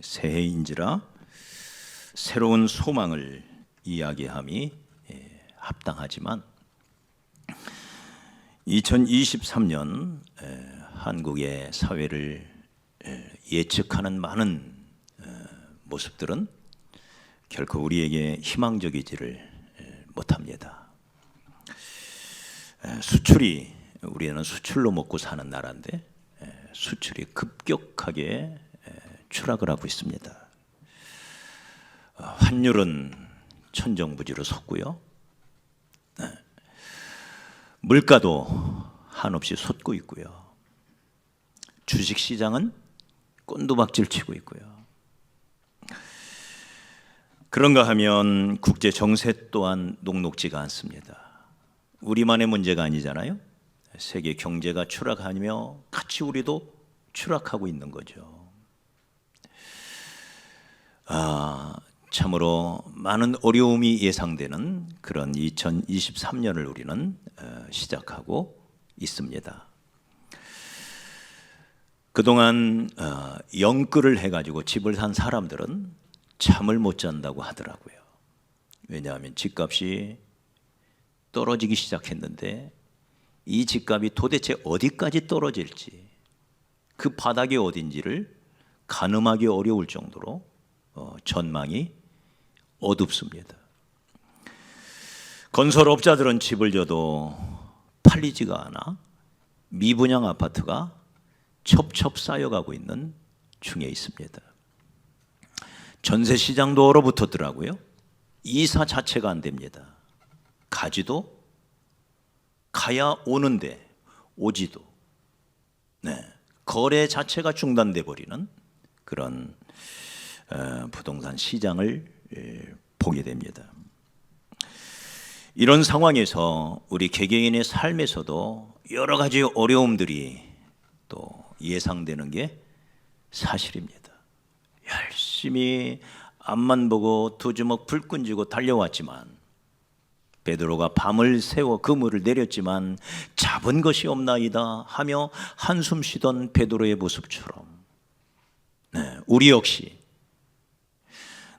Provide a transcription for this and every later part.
새해인지라 새로운 소망을 이야기함이 합당하지만 2023년 한국의 사회를 예측하는 많은 모습들은 결코 우리에게 희망적이지를 못합니다. 우리는 수출로 먹고 사는 나라인데 수출이 급격하게 추락을 하고 있습니다. 환율은 천정부지로 섰고요. 물가도 한없이 솟고 있고요. 주식시장은 꼰두박질 치고 있고요. 그런가 하면 국제 정세 또한 녹록지가 않습니다. 우리만의 문제가 아니잖아요. 세계 경제가 추락하며 같이 우리도 추락하고 있는 거죠. 참으로 많은 어려움이 예상되는 그런 2023년을 우리는 시작하고 있습니다. 그동안 영끌을 해가지고 집을 산 사람들은 잠을 못 잔다고 하더라고요. 왜냐하면 집값이 떨어지기 시작했는데 이 집값이 도대체 어디까지 떨어질지, 그 바닥이 어딘지를 가늠하기 어려울 정도로 전망이 어둡습니다. 건설업자들은 집을 줘도 팔리지가 않아 미분양 아파트가 첩첩 쌓여가고 있는 중에 있습니다. 전세 시장도 얼어붙었더라고요. 이사 자체가 안 됩니다. 가지도 가야 오는데 오지도, 거래 자체가 중단돼 버리는 그런 부동산 시장을 보게 됩니다. 이런 상황에서 우리 개개인의 삶에서도 여러 가지 어려움들이 또 예상되는 게 사실입니다. 열심히 앞만 보고 두 주먹 불끈 쥐고 달려왔지만, 베드로가 밤을 새워 그물을 내렸지만 잡은 것이 없나이다 하며 한숨 쉬던 베드로의 모습처럼 우리 역시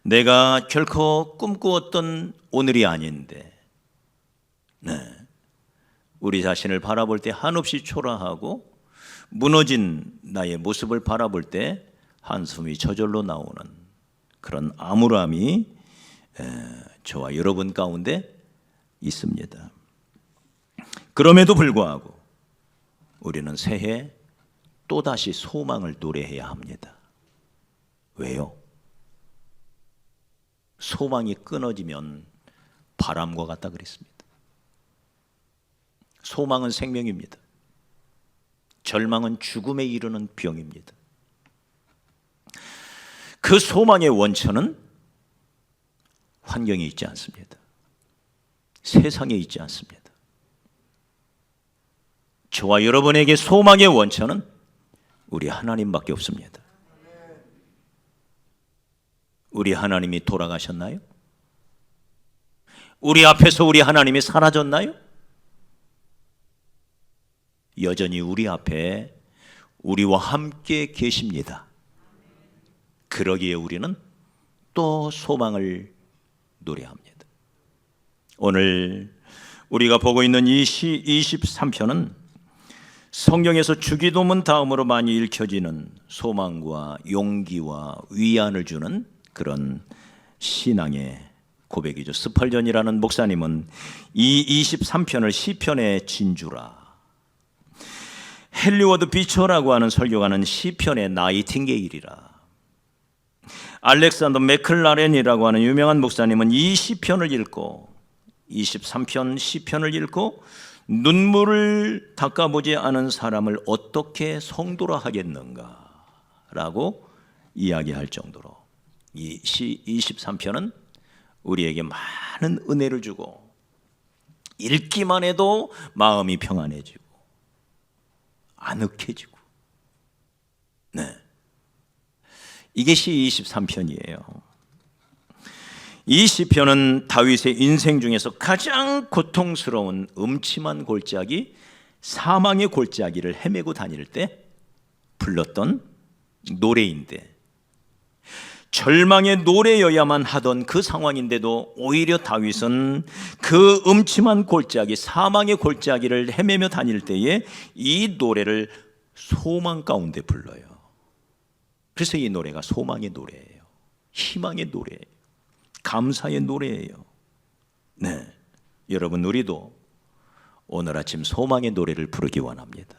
내가 결코 꿈꾸었던 오늘이 아닌데 우리 자신을 바라볼 때 한없이 초라하고 무너진 나의 모습을 바라볼 때 한숨이 저절로 나오는 그런 암울함이 저와 여러분 가운데 있습니다. 그럼에도 불구하고 우리는 새해 또다시 소망을 노래해야 합니다. 왜요? 소망이 끊어지면 바람과 같다 그랬습니다. 소망은 생명입니다. 절망은 죽음에 이르는 병입니다. 그 소망의 원천은 환경에 있지 않습니다. 세상에 있지 않습니다. 저와 여러분에게 소망의 원천은 우리 하나님밖에 없습니다. 우리 하나님이 돌아가셨나요? 우리 앞에서 우리 하나님이 사라졌나요? 여전히 우리 앞에 우리와 함께 계십니다. 그러기에 우리는 또 소망을 노래합니다. 오늘 우리가 보고 있는 이 시 23편은 성경에서 주기도문 다음으로 많이 읽혀지는 소망과 용기와 위안을 주는 그런 신앙의 고백이죠. 스펄전이라는 목사님은 이 23편을 시편의 진주라, 헨리 비처라고 하는 설교가는 시편의 나이팅게일이라, 알렉산더 맥클라렌이라고 하는 유명한 목사님은 이 시편을 읽고 23편 시편을 읽고 눈물을 닦아보지 않은 사람을 어떻게 성도라 하겠는가 라고 이야기할 정도로 이 시 23편은 우리에게 많은 은혜를 주고 읽기만 해도 마음이 평안해지고 아늑해지고, 이게 시 23편이에요. 이 시편은 다윗의 인생 중에서 가장 고통스러운 음침한 골짜기, 사망의 골짜기를 헤매고 다닐 때 불렀던 노래인데, 절망의 노래여야만 하던 그 상황인데도 오히려 다윗은 그 음침한 골짜기, 사망의 골짜기를 헤매며 다닐 때에 이 노래를 소망 가운데 불러요. 그래서 이 노래가 소망의 노래예요. 희망의 노래예요. 감사의 노래예요. 네, 여러분, 우리도 오늘 아침 소망의 노래를 부르기 원합니다.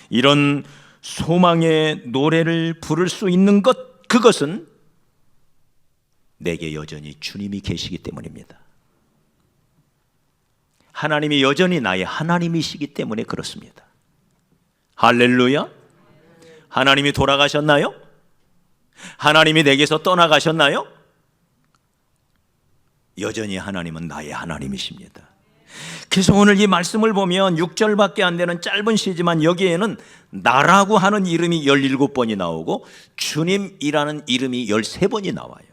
이런 소망의 노래를 부를 수 있는 것, 그것은 내게 여전히 주님이 계시기 때문입니다. 하나님이 여전히 나의 하나님이시기 때문에 그렇습니다. 할렐루야. 하나님이 돌아가셨나요? 하나님이 내게서 떠나가셨나요? 여전히 하나님은 나의 하나님이십니다. 그래서 오늘 이 말씀을 보면 6절밖에 안 되는 짧은 시지만 여기에는 나라고 하는 이름이 17번이 나오고 주님이라는 이름이 13번이 나와요.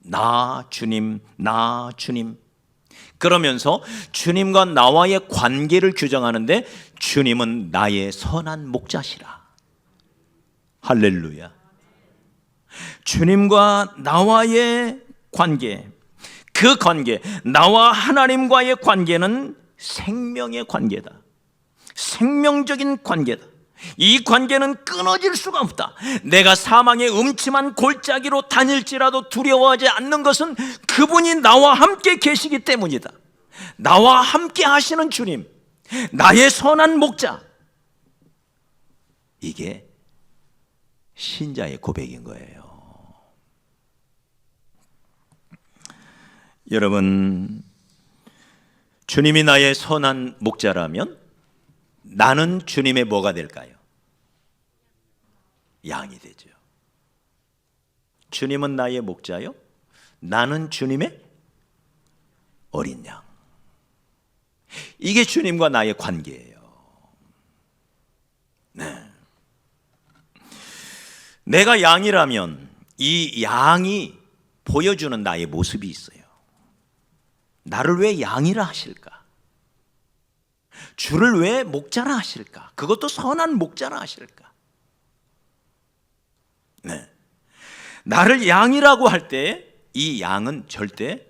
나 주님, 나 주님. 그러면서 주님과 나와의 관계를 규정하는데 주님은 나의 선한 목자시라. 할렐루야. 주님과 나와의 관계, 그 관계, 나와 하나님과의 관계는 생명의 관계다. 생명적인 관계다. 이 관계는 끊어질 수가 없다. 내가 사망의 음침한 골짜기로 다닐지라도 두려워하지 않는 것은 그분이 나와 함께 계시기 때문이다. 나와 함께 하시는 주님, 나의 선한 목자. 이게 신자의 고백인 거예요. 여러분, 주님이 나의 선한 목자라면 나는 주님의 뭐가 될까요? 양이 되죠. 주님은 나의 목자요, 나는 주님의 어린 양. 이게 주님과 나의 관계예요. 네. 내가 양이라면 이 양이 보여주는 나의 모습이 있어요. 나를 왜 양이라 하실까? 주를 왜 목자라 하실까? 그것도 선한 목자라 하실까? 네. 나를 양이라고 할 때 이 양은 절대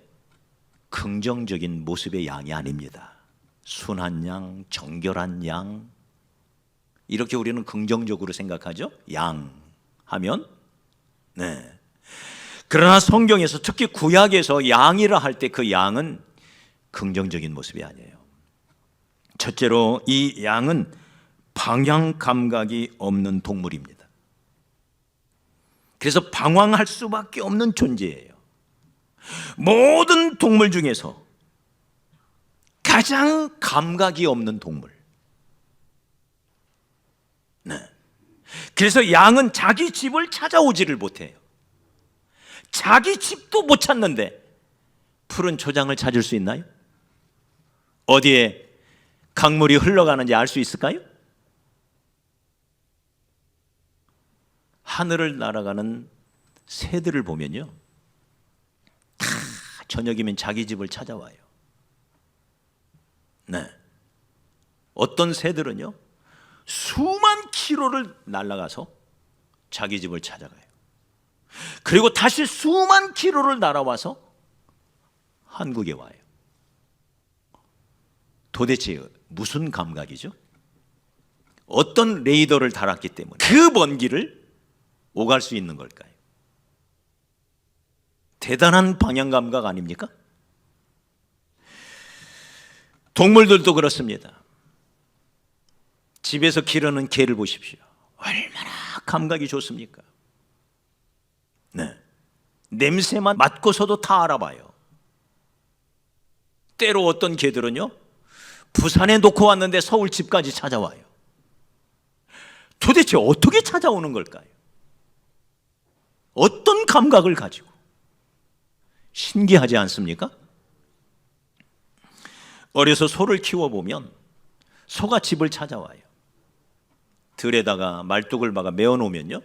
긍정적인 모습의 양이 아닙니다. 순한 양, 정결한 양, 이렇게 우리는 긍정적으로 생각하죠. 양 하면. 네. 그러나 성경에서, 특히 구약에서 양이라 할 때 그 양은 긍정적인 모습이 아니에요. 첫째로 이 양은 방향 감각이 없는 동물입니다. 그래서 방황할 수밖에 없는 존재예요. 모든 동물 중에서 가장 감각이 없는 동물. 네. 그래서 양은 자기 집을 찾아오지를 못해요. 자기 집도 못 찾는데 푸른 초장을 찾을 수 있나요? 어디에 강물이 흘러가는지 알 수 있을까요? 하늘을 날아가는 새들을 보면요, 다 저녁이면 자기 집을 찾아와요. 네. 어떤 새들은요, 수만 킬로를 날아가서 자기 집을 찾아가요. 그리고 다시 수만 킬로를 날아와서 한국에 와요. 도대체 무슨 감각이죠? 어떤 레이더를 달았기 때문에 그 먼 길을 오갈 수 있는 걸까요? 대단한 방향 감각 아닙니까? 동물들도 그렇습니다. 집에서 기르는 개를 보십시오. 얼마나 감각이 좋습니까? 네. 냄새만 맡고서도 다 알아봐요. 때로 어떤 개들은요, 부산에 놓고 왔는데 서울 집까지 찾아와요. 도대체 어떻게 찾아오는 걸까요? 어떤 감각을 가지고? 신기하지 않습니까? 어려서 소를 키워보면 소가 집을 찾아와요. 들에다가 말뚝을 박아 메어놓으면요,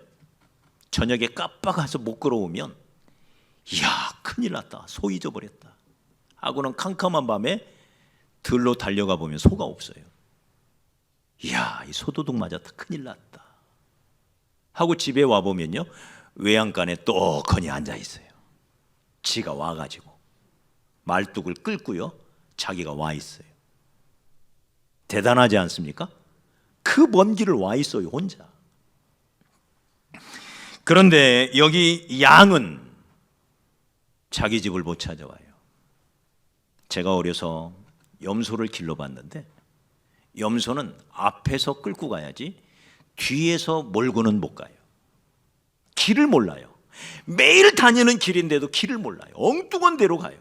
저녁에 깜빡해서 못 끌어오면, 이야, 큰일 났다, 소 잊어버렸다 하고는 캄캄한 밤에 들로 달려가 보면 소가 없어요. 이야, 이 소도둑 맞았다, 큰일 났다 하고 집에 와보면요, 외양간에 떡하니 앉아 있어요. 지가 와가지고 말뚝을 끌고요, 자기가 와 있어요. 대단하지 않습니까? 그 먼 길을 와 있어요, 혼자. 그런데 여기 양은 자기 집을 못 찾아와요. 제가 어려서 염소를 길러봤는데 염소는 앞에서 끌고 가야지 뒤에서 몰고는 못 가요. 길을 몰라요. 매일 다니는 길인데도 길을 몰라요. 엉뚱한 데로 가요.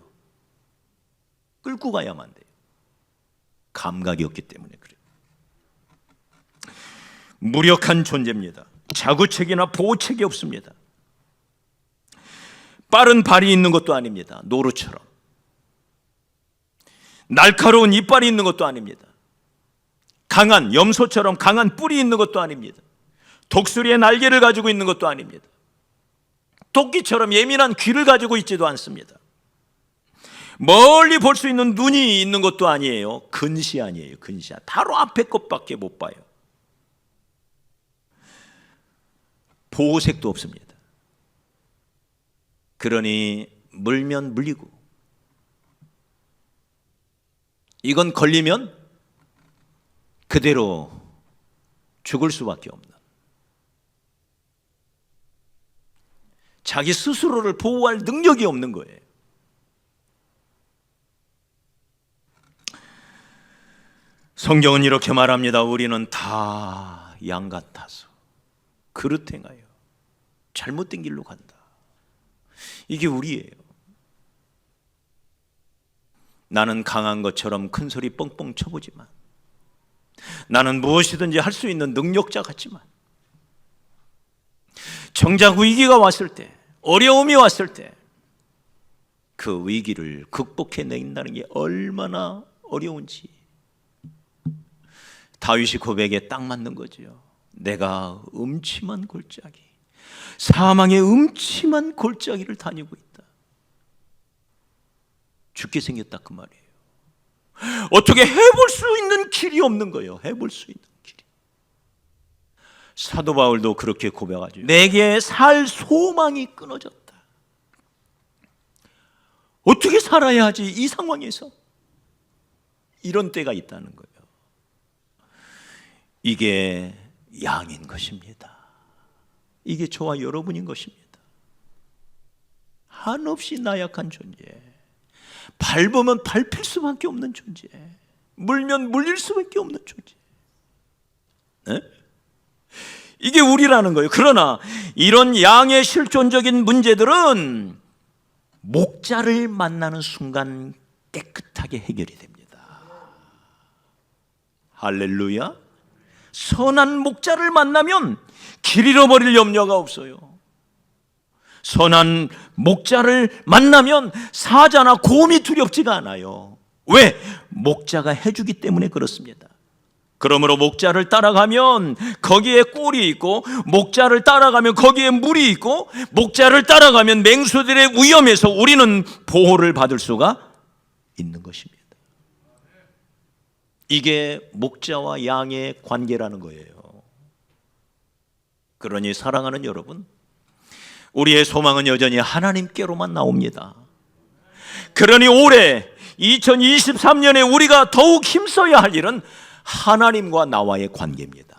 끌고 가야만 돼요. 감각이 없기 때문에 그래요. 무력한 존재입니다. 자구책이나 보호책이 없습니다. 빠른 발이 있는 것도 아닙니다. 노루처럼. 날카로운 이빨이 있는 것도 아닙니다. 강한 염소처럼 강한 뿔이 있는 것도 아닙니다. 독수리의 날개를 가지고 있는 것도 아닙니다. 토끼처럼 예민한 귀를 가지고 있지도 않습니다. 멀리 볼 수 있는 눈이 있는 것도 아니에요. 근시안이에요. 근시안. 바로 앞에 것밖에 못 봐요. 보호색도 없습니다. 그러니 물면 물리고, 이건 걸리면 그대로 죽을 수밖에 없는, 자기 스스로를 보호할 능력이 없는 거예요. 성경은 이렇게 말합니다. 우리는 다 양 같아서 그릇 행하여 잘못된 길로 간다. 이게 우리예요. 나는 강한 것처럼 큰 소리 뻥뻥 쳐보지만, 나는 무엇이든지 할 수 있는 능력자 같지만, 정작 위기가 왔을 때, 어려움이 왔을 때 그 위기를 극복해낸다는 게 얼마나 어려운지 다윗이 고백에 딱 맞는 거죠. 내가 음침한 골짜기, 사망의 음침한 골짜기를 다니고 있다. 죽게 생겼다 그 말이에요. 어떻게 해볼 수 있는 길이 없는 거예요. 해볼 수 있는 길이. 사도 바울도 그렇게 고백하죠. 내게 살 소망이 끊어졌다. 어떻게 살아야 하지 이 상황에서? 이런 때가 있다는 거예요. 이게 양인 것입니다. 이게 저와 여러분인 것입니다. 한없이 나약한 존재, 밟으면 밟힐 수밖에 없는 존재, 물면 물릴 수밖에 없는 존재. 네? 이게 우리라는 거예요. 그러나 이런 양의 실존적인 문제들은 목자를 만나는 순간 깨끗하게 해결이 됩니다. 할렐루야. 선한 목자를 만나면 길 잃어버릴 염려가 없어요. 선한 목자를 만나면 사자나 곰이 두렵지가 않아요. 왜? 목자가 해주기 때문에 그렇습니다. 그러므로 목자를 따라가면 거기에 꿀이 있고, 목자를 따라가면 거기에 물이 있고, 목자를 따라가면 맹수들의 위험에서 우리는 보호를 받을 수가 있는 것입니다. 이게 목자와 양의 관계라는 거예요. 그러니 사랑하는 여러분, 우리의 소망은 여전히 하나님께로만 나옵니다. 그러니 올해 2023년에 우리가 더욱 힘써야 할 일은 하나님과 나와의 관계입니다.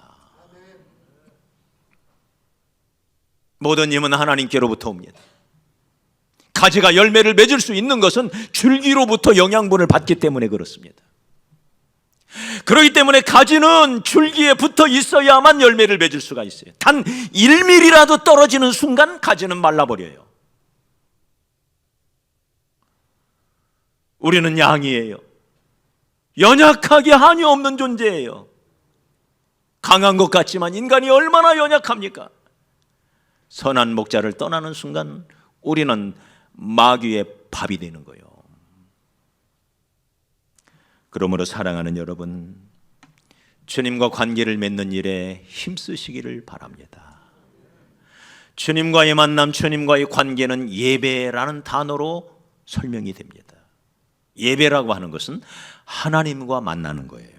모든 힘은 하나님께로부터 옵니다. 가지가 열매를 맺을 수 있는 것은 줄기로부터 영양분을 받기 때문에 그렇습니다. 그렇기 때문에 가지는 줄기에 붙어 있어야만 열매를 맺을 수가 있어요. 단 1mm라도 떨어지는 순간 가지는 말라버려요. 우리는 양이에요. 연약하게 한이 없는 존재예요. 강한 것 같지만 인간이 얼마나 연약합니까? 선한 목자를 떠나는 순간 우리는 마귀의 밥이 되는 거예요. 그러므로 사랑하는 여러분, 주님과 관계를 맺는 일에 힘쓰시기를 바랍니다. 주님과의 만남, 주님과의 관계는 예배라는 단어로 설명이 됩니다. 예배라고 하는 것은 하나님과 만나는 거예요.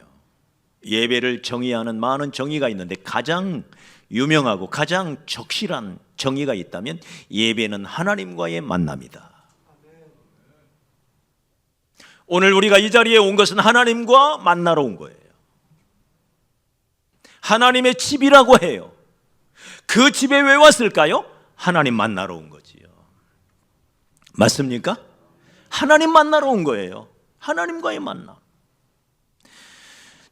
예배를 정의하는 많은 정의가 있는데 가장 유명하고 가장 적실한 정의가 있다면 예배는 하나님과의 만남이다. 오늘 우리가 이 자리에 온 것은 하나님과 만나러 온 거예요. 하나님의 집이라고 해요. 그 집에 왜 왔을까요? 하나님 만나러 온 거지요. 맞습니까? 하나님 만나러 온 거예요. 하나님과의 만남.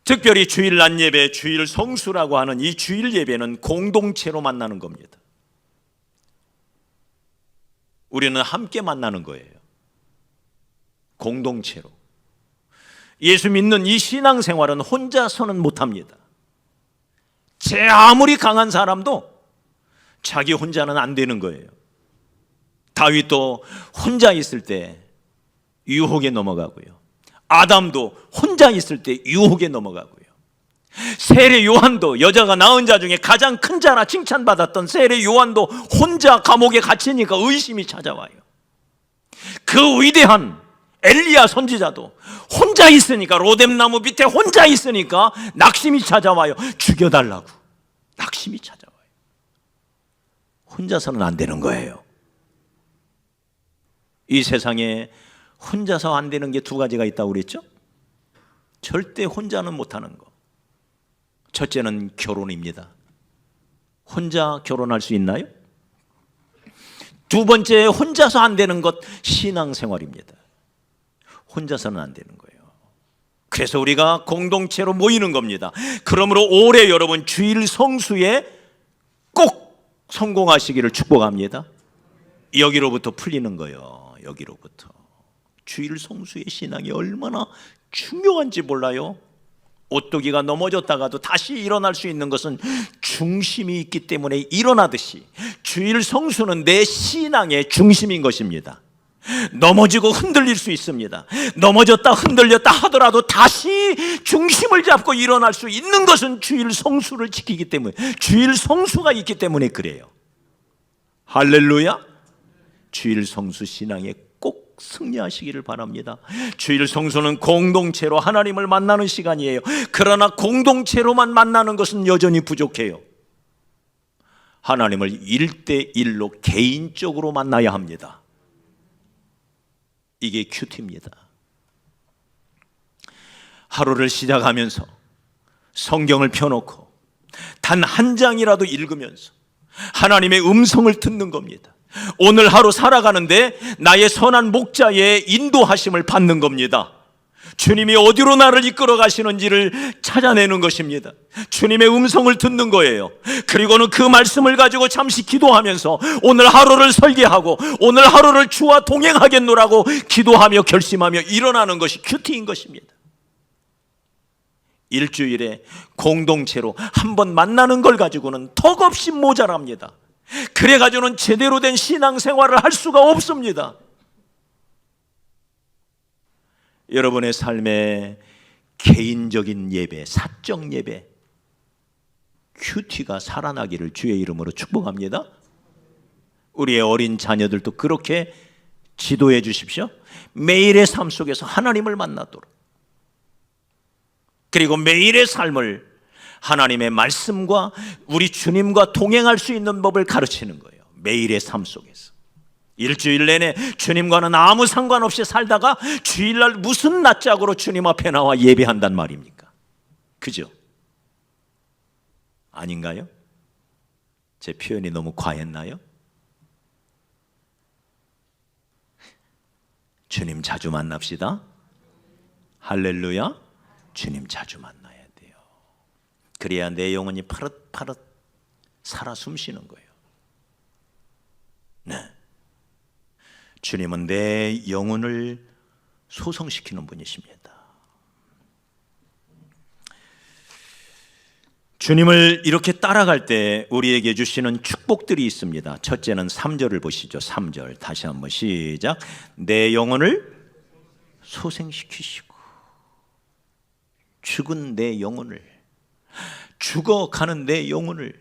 특별히 주일 낮 예배, 주일 성수라고 하는 이 주일 예배는 공동체로 만나는 겁니다. 우리는 함께 만나는 거예요. 공동체로. 예수 믿는 이 신앙생활은 혼자서는 못합니다. 제 아무리 강한 사람도 자기 혼자는 안 되는 거예요. 다윗도 혼자 있을 때 유혹에 넘어가고요. 아담도 혼자 있을 때 유혹에 넘어가고요. 세례 요한도, 여자가 낳은 자 중에 가장 큰 자라 칭찬받았던 세례 요한도 혼자 감옥에 갇히니까 의심이 찾아와요. 그 위대한 엘리야 선지자도 혼자 있으니까, 로뎀나무 밑에 혼자 있으니까 낙심이 찾아와요. 죽여달라고 낙심이 찾아와요. 혼자서는 안 되는 거예요. 이 세상에 혼자서 안 되는 게 두 가지가 있다고 그랬죠? 절대 혼자는 못하는 거. 첫째는 결혼입니다. 혼자 결혼할 수 있나요? 두 번째, 혼자서 안 되는 것, 신앙생활입니다. 혼자서는 안 되는 거예요. 그래서 우리가 공동체로 모이는 겁니다. 그러므로 올해 여러분 주일 성수에 꼭 성공하시기를 축복합니다. 여기로부터 풀리는 거예요. 여기로부터. 주일 성수의 신앙이 얼마나 중요한지 몰라요. 오뚜기가 넘어졌다가도 다시 일어날 수 있는 것은 중심이 있기 때문에 일어나듯이 주일 성수는 내 신앙의 중심인 것입니다. 넘어지고 흔들릴 수 있습니다. 넘어졌다 흔들렸다 하더라도 다시 중심을 잡고 일어날 수 있는 것은 주일 성수를 지키기 때문에, 주일 성수가 있기 때문에 그래요. 할렐루야. 주일 성수 신앙에 꼭 승리하시기를 바랍니다. 주일 성수는 공동체로 하나님을 만나는 시간이에요. 그러나 공동체로만 만나는 것은 여전히 부족해요. 하나님을 1대1로 개인적으로 만나야 합니다. 이게 큐티입니다. 하루를 시작하면서 성경을 펴놓고 단 한 장이라도 읽으면서 하나님의 음성을 듣는 겁니다. 오늘 하루 살아가는데 나의 선한 목자의 인도하심을 받는 겁니다. 주님이 어디로 나를 이끌어 가시는지를 찾아내는 것입니다. 주님의 음성을 듣는 거예요. 그리고는 그 말씀을 가지고 잠시 기도하면서 오늘 하루를 설계하고 오늘 하루를 주와 동행하겠노라고 기도하며 결심하며 일어나는 것이 큐티인 것입니다. 일주일에 공동체로 한번 만나는 걸 가지고는 턱없이 모자랍니다. 그래가지고는 제대로 된 신앙생활을 할 수가 없습니다. 여러분의 삶에 개인적인 예배, 사적 예배, 큐티가 살아나기를 주의 이름으로 축복합니다. 우리의 어린 자녀들도 그렇게 지도해 주십시오. 매일의 삶 속에서 하나님을 만나도록, 그리고 매일의 삶을 하나님의 말씀과 우리 주님과 동행할 수 있는 법을 가르치는 거예요. 매일의 삶 속에서. 일주일 내내 주님과는 아무 상관없이 살다가 주일날 무슨 낯짝으로 주님 앞에 나와 예배한단 말입니까? 그죠? 아닌가요? 제 표현이 너무 과했나요? 주님 자주 만납시다. 할렐루야. 주님 자주 만나야 돼요. 그래야 내 영혼이 파릇파릇 살아 숨쉬는 거예요. 네. 주님은 내 영혼을 소성시키는 분이십니다. 주님을 이렇게 따라갈 때 우리에게 주시는 축복들이 있습니다. 첫째는 3절을 보시죠. 3절 다시 한번 시작. 내 영혼을 소생시키시고, 죽은 내 영혼을, 죽어가는 내 영혼을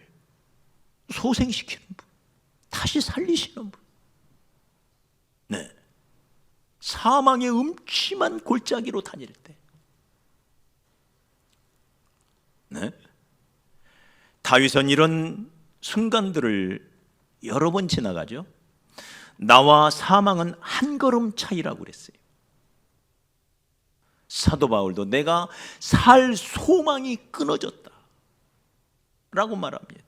소생시키는 분, 다시 살리시는 분. 네. 사망의 음침한 골짜기로 다닐 때, 네. 다윗은 이런 순간들을 여러 번 지나가죠. 나와 사망은 한 걸음 차이라고 그랬어요. 사도 바울도 내가 살 소망이 끊어졌다 라고 말합니다.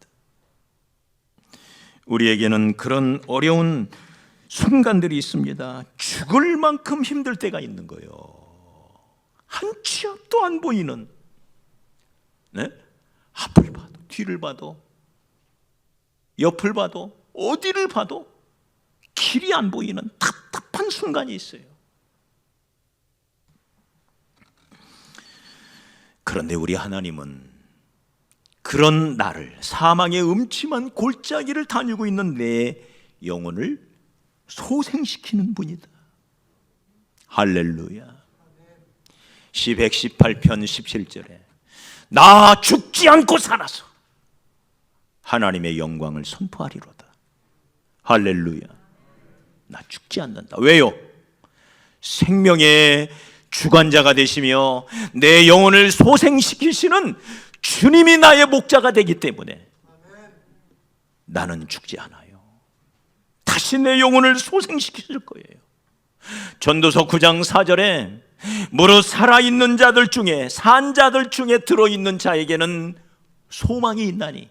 우리에게는 그런 어려운 순간들이 있습니다. 죽을 만큼 힘들 때가 있는 거예요. 한 치 앞도 안 보이는, 네? 앞을 봐도 뒤를 봐도 옆을 봐도 어디를 봐도 길이 안 보이는 답답한 순간이 있어요. 그런데 우리 하나님은 그런 나를, 사망의 음침한 골짜기를 다니고 있는 내 영혼을 소생시키는 분이다. 할렐루야. 시 118편 17절에 나 죽지 않고 살아서 하나님의 영광을 선포하리로다. 할렐루야. 나 죽지 않는다. 왜요? 생명의 주관자가 되시며 내 영혼을 소생시키시는 주님이 나의 목자가 되기 때문에 나는 죽지 않아요. 다시 내 영혼을 소생시키실 거예요. 전도서 9장 4절에 무릇 살아있는 자들 중에, 산 자들 중에 들어있는 자에게는 소망이 있나니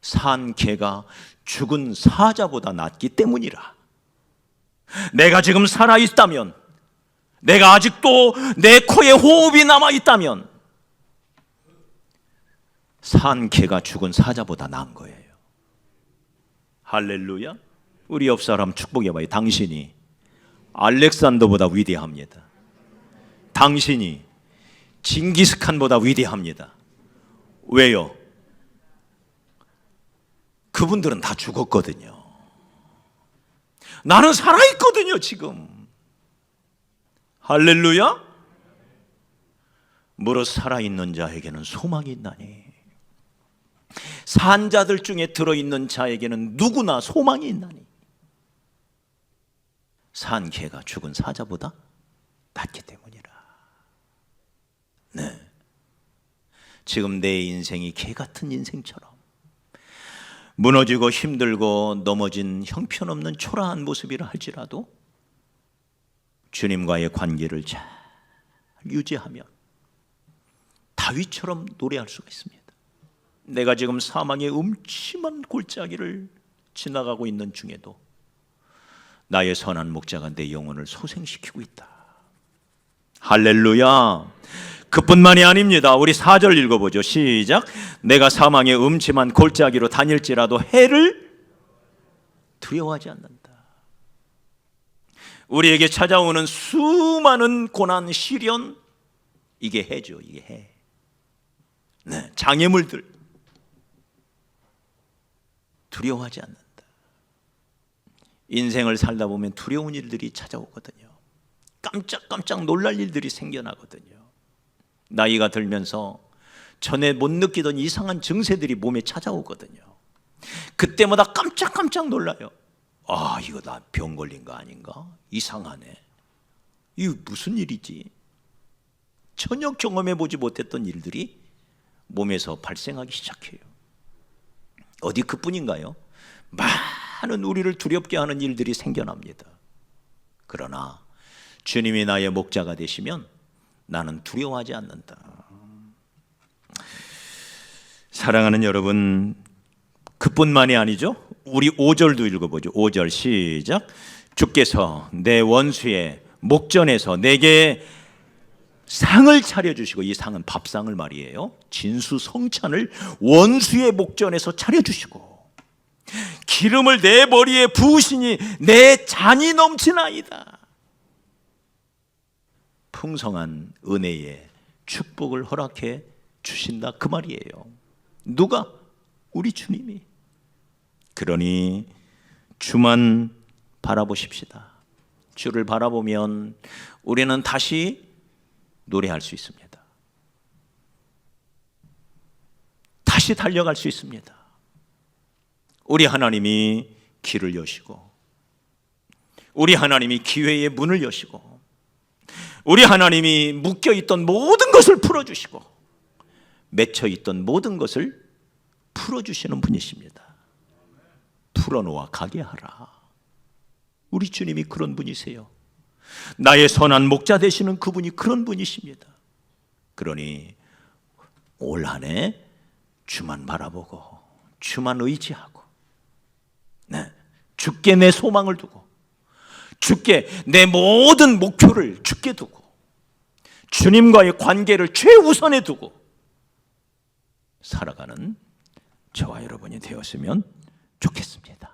산 개가 죽은 사자보다 낫기 때문이라. 내가 지금 살아있다면, 내가 아직도 내 코에 호흡이 남아있다면 산 개가 죽은 사자보다 나은 거예요. 할렐루야. 우리 옆 사람 축복해봐요. 당신이 알렉산더보다 위대합니다. 당신이 징기스칸보다 위대합니다. 왜요? 그분들은 다 죽었거든요. 나는 살아있거든요 지금. 할렐루야. 무릇 살아있는 자에게는 소망이 있나니 산 자들 중에 들어있는 자에게는 누구나 소망이 있나니 산 개가 죽은 사자보다 낫기 때문이라. 네. 지금 내 인생이 개 같은 인생처럼 무너지고 힘들고 넘어진 형편없는 초라한 모습이라 할지라도 주님과의 관계를 잘 유지하면 다윗처럼 노래할 수가 있습니다. 내가 지금 사망의 음침한 골짜기를 지나가고 있는 중에도 나의 선한 목자가 내 영혼을 소생시키고 있다. 할렐루야. 그뿐만이 아닙니다. 우리 4절 읽어보죠. 시작. 내가 사망의 음침한 골짜기로 다닐지라도 해를 두려워하지 않는다. 우리에게 찾아오는 수많은 고난, 시련, 이게 해죠. 이게 해. 네, 장애물들 두려워하지 않는다. 인생을 살다 보면 두려운 일들이 찾아오거든요. 깜짝깜짝 놀랄 일들이 생겨나거든요. 나이가 들면서 전에 못 느끼던 이상한 증세들이 몸에 찾아오거든요. 그때마다 깜짝깜짝 놀라요. 아, 이거 나 병 걸린 거 아닌가? 이상하네. 이거 무슨 일이지? 전혀 경험해보지 못했던 일들이 몸에서 발생하기 시작해요. 어디 그뿐인가요? 많은 우리를 두렵게 하는 일들이 생겨납니다. 그러나 주님이 나의 목자가 되시면 나는 두려워하지 않는다. 사랑하는 여러분, 그뿐만이 아니죠. 우리 5절도 읽어보죠. 5절 시작. 주께서 내 원수의 목전에서 내게 상을 차려주시고, 이 상은 밥상을 말이에요. 진수성찬을 원수의 목전에서 차려주시고 기름을 내 머리에 부으시니 내 잔이 넘치나이다. 풍성한 은혜의 축복을 허락해 주신다 그 말이에요. 누가? 우리 주님이. 그러니 주만 바라보십시다. 주를 바라보면 우리는 다시 노래할 수 있습니다. 다시 달려갈 수 있습니다. 우리 하나님이 길을 여시고, 우리 하나님이 기회의 문을 여시고, 우리 하나님이 묶여있던 모든 것을 풀어주시고 맺혀있던 모든 것을 풀어주시는 분이십니다. 풀어놓아 가게 하라. 우리 주님이 그런 분이세요. 나의 선한 목자 되시는 그분이 그런 분이십니다. 그러니 올 한 해 주만 바라보고 주만 의지하고, 주께 내 소망을 두고, 주께 내 모든 목표를 주께 두고, 주님과의 관계를 최우선에 두고 살아가는 저와 여러분이 되었으면 좋겠습니다.